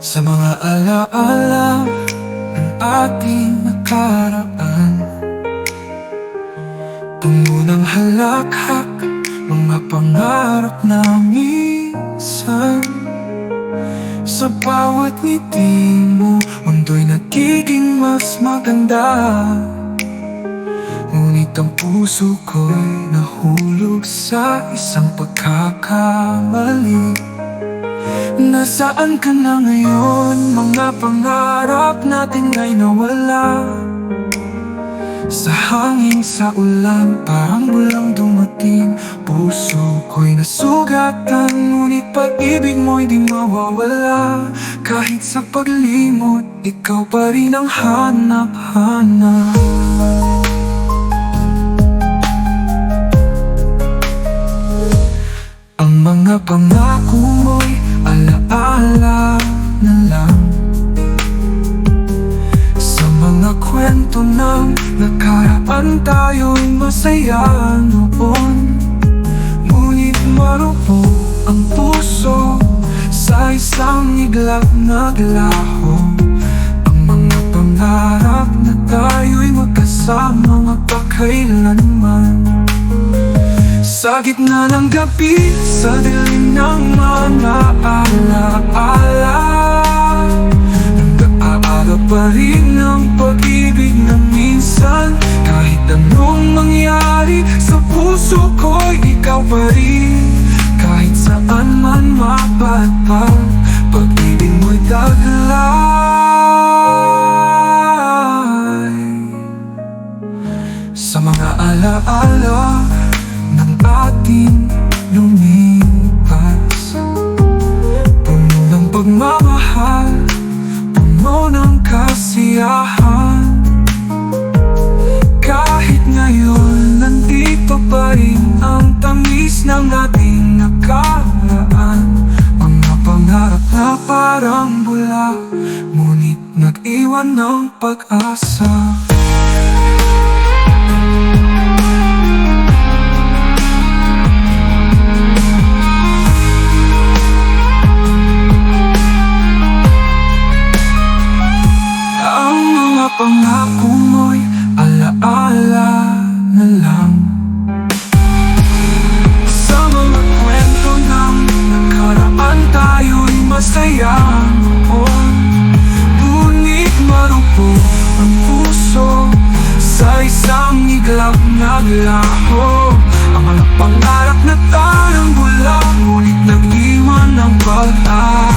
Sa mga alaala ng ating nakaraan, tungo ng halakhak, mga pangarap na minsan. Sa bawat ngiti mo, mundo'y nagiging mas maganda. Ngunit ang puso ko'y nahulog sa isang pagkakamali. Nasaan ka na ngayon? Mga pangarap natin ay nawala. Sa hangin, sa ulan, parang walang dumating. Puso ko'y nasugatan, ngunit pag-ibig mo'y di mawawala. Kahit sa paglimot, ikaw pa rin ang hanap-hanap. Ang mga pangako mo'y alaala na lang. Sa mga kwento ng nakaraan, tayo'y masaya noon. Ngunit marupok ang puso sa isang iglap na laho. Ang mga pangarap na tayo'y magkasama magpakailanman. Sa gitna ng gabi, sa dilim ng mga alaala, nag-aaral pa rin ang pag-ibig na minsan. Kahit anong mangyari, sa puso ko'y ikaw pa rin. Kahit saan man mapadpad, pag-ibig mo'y taglay. Sa mga alaala ng ating lumipas, puno ng pagmamahal, puno ng kasiyahan. Kahit ngayon, nandito pa rin ang tamis ng ating nakaraan. Mga pangarap na parang bula, ngunit nag-iwan ng pag-asa. Pangako mo'y alaala na lang. Sa mga kwento ng nakaraan, tayo'y masaya noon. Ngunit marupok ang puso sa isang iglap na laho. Ang mga pangarap na tarang bula, ngunit nag-iwan ng pag-asa.